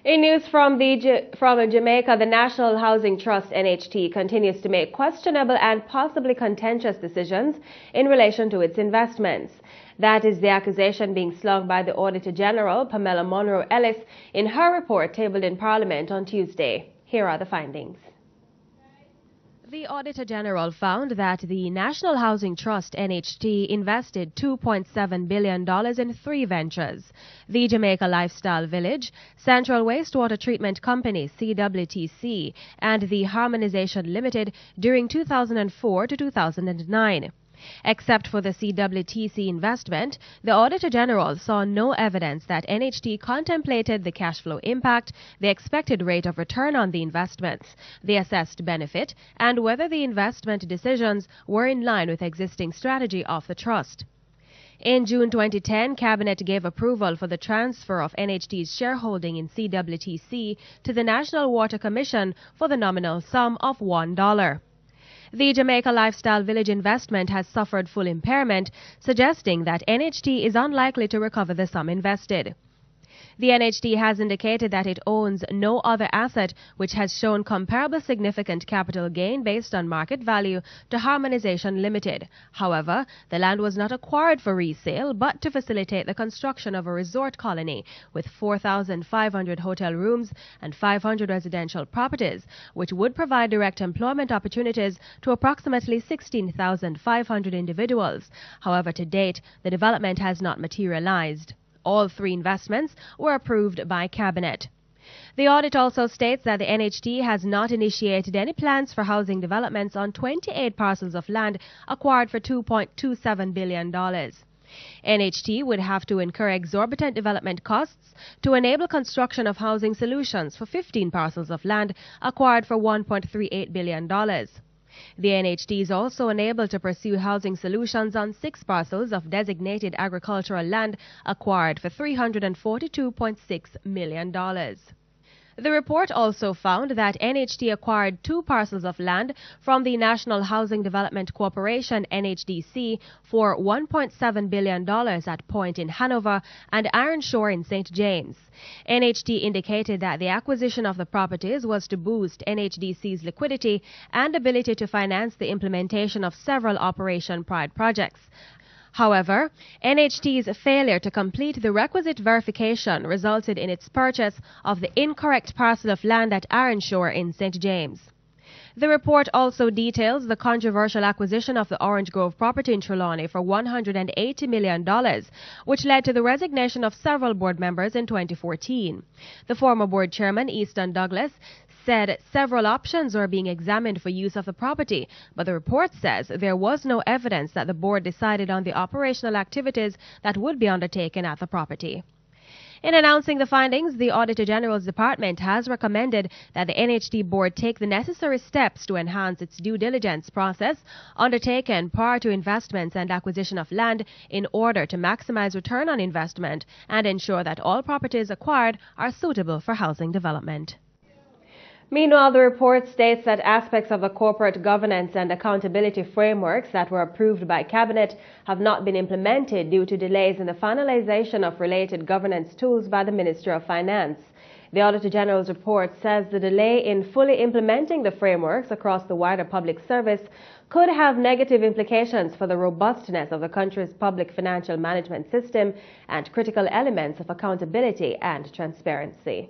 In news from Jamaica, the National Housing Trust NHT continues to make questionable and possibly contentious decisions in relation to its investments. That is the accusation being slung by the Auditor General, Pamela Monroe-Ellis, in her report tabled in Parliament on Tuesday. Here are the findings. The Auditor General found that the National Housing Trust NHT invested $2.7 billion in 3 ventures: the Jamaica Lifestyle Village, Central Wastewater Treatment Company CWTC, and the Harmonization Limited during 2004 to 2009. Except for the CWTC investment, the Auditor General saw no evidence that NHT contemplated the cash flow impact, the expected rate of return on the investments, the assessed benefit, and whether the investment decisions were in line with existing strategy of the trust. In June 2010, Cabinet gave approval for the transfer of NHT's shareholding in CWTC to the National Water Commission for the nominal sum of $1. The Jamaica Lifestyle Village investment has suffered full impairment, suggesting that NHT is unlikely to recover the sum invested. The NHT has indicated that it owns no other asset which has shown comparable significant capital gain based on market value to Harmonization Limited. However, the land was not acquired for resale but to facilitate the construction of a resort colony with 4,500 hotel rooms and 500 residential properties, which would provide direct employment opportunities to approximately 16,500 individuals. However, to date, the development has not materialized. All 3 investments were approved by Cabinet. The audit also states that the NHT has not initiated any plans for housing developments on 28 parcels of land acquired for $2.27 billion. NHT would have to incur exorbitant development costs to enable construction of housing solutions for 15 parcels of land acquired for $1.38 billion. The NHT is also unable to pursue housing solutions on 6 parcels of designated agricultural land acquired for $342.6 million. The report also found that NHT acquired 2 parcels of land from the National Housing Development Corporation NHDC for $1.7 billion at Point in Hanover and Iron Shore in St. James. NHT indicated that the acquisition of the properties was to boost NHDC's liquidity and ability to finance the implementation of several Operation Pride projects. However, NHT's failure to complete the requisite verification resulted in its purchase of the incorrect parcel of land at Iron Shore in St. James. The report also details the controversial acquisition of the Orange Grove property in Trelawney for $180 million, which led to the resignation of several board members in 2014. The former board chairman, Easton Douglas, said several options were being examined for use of the property, but the report says there was no evidence that the board decided on the operational activities that would be undertaken at the property. In announcing the findings, the Auditor General's Department has recommended that the NHT board take the necessary steps to enhance its due diligence process undertaken prior to investments and acquisition of land in order to maximize return on investment and ensure that all properties acquired are suitable for housing development. Meanwhile, the report states that aspects of the corporate governance and accountability frameworks that were approved by Cabinet have not been implemented due to delays in the finalization of related governance tools by the Ministry of Finance. The Auditor General's report says the delay in fully implementing the frameworks across the wider public service could have negative implications for the robustness of the country's public financial management system and critical elements of accountability and transparency.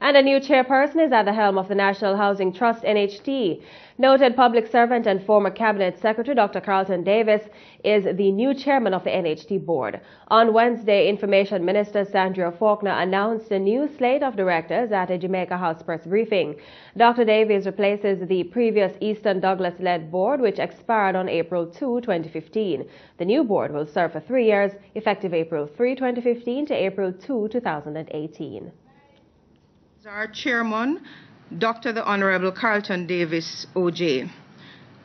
And a new chairperson is at the helm of the National Housing Trust NHT. Noted public servant and former Cabinet Secretary Dr. Carlton Davis is the new chairman of the NHT board. On Wednesday, Information Minister Sandra Faulkner announced a new slate of directors at a Jamaica House press briefing. Dr. Davis replaces the previous Easton Douglas-led board, which expired on April 2, 2015. The new board will serve for 3 years, effective April 3, 2015 to April 2, 2018. Our chairman, Dr. the Honorable Carlton Davis, OJ.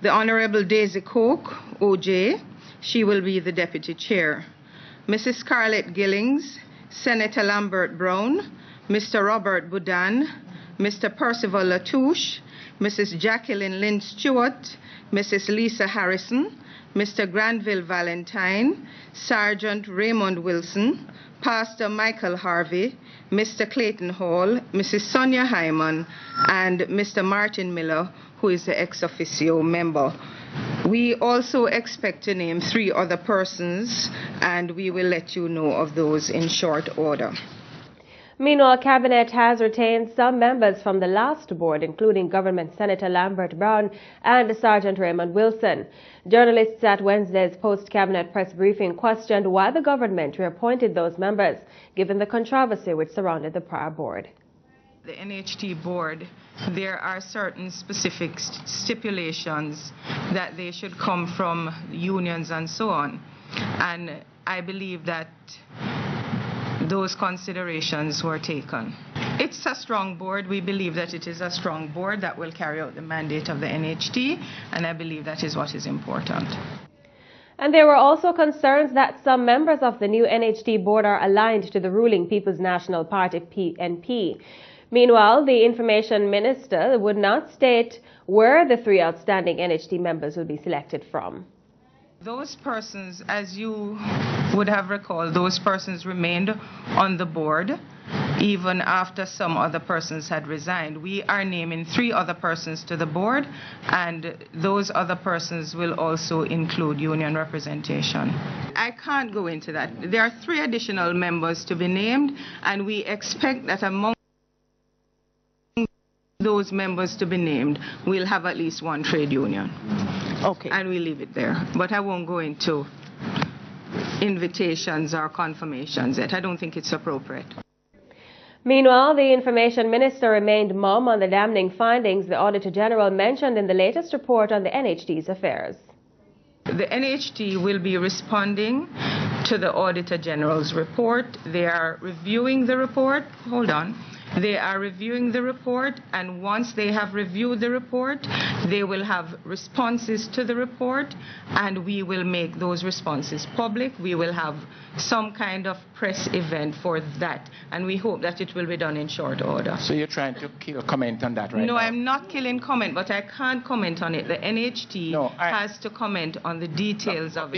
The Honorable Daisy Coke, OJ, she will be the deputy chair. Mrs. Scarlett Gillings, Senator Lambert Brown, Mr. Robert Boudin, Mr. Percival Latouche, Mrs. Jacqueline Lynn Stewart, Mrs. Lisa Harrison, Mr. Granville Valentine, Sergeant Raymond Wilson, Pastor Michael Harvey, Mr. Clayton Hall, Mrs. Sonia Hyman, and Mr. Martin Miller, who is the ex officio member. We also expect to name 3 other persons, and we will let you know of those in short order. Meanwhile, Cabinet has retained some members from the last board, including Government Senator Lambert Brown and Sergeant Raymond Wilson. Journalists at Wednesday's post-Cabinet press briefing questioned why the government reappointed those members, given the controversy which surrounded the prior board. The NHT board, there are certain specific stipulations that they should come from unions and so on. And I believe that those considerations were taken. It's a strong board. We believe that it is a strong board that will carry out the mandate of the NHT, and I believe that is what is important. And there were also concerns that some members of the new NHT board are aligned to the ruling People's National Party, PNP. Meanwhile, the Information Minister would not state where the 3 outstanding NHT members will be selected from. Those persons, as you would have recalled, those persons remained on the board even after some other persons had resigned. We are naming 3 other persons to the board, and those other persons will also include union representation. I can't go into that. There are 3 additional members to be named, and we expect that among those members to be named, we'll have at least 1 trade union. Okay. And we leave it there. But I won't go into invitations or confirmations yet. I don't think it's appropriate. Meanwhile, the Information Minister remained mum on the damning findings the Auditor General mentioned in the latest report on the NHT's affairs. The NHT will be responding to the Auditor General's report. They are reviewing the report. Hold on. They are reviewing the report, and once they have reviewed the report, they will have responses to the report, and we will make those responses public. We will have some kind of press event for that, and we hope that it will be done in short order. So you're trying to kill a comment on that right now? No, I'm not killing comment, but I can't comment on it. The NHT has to comment on the details of it.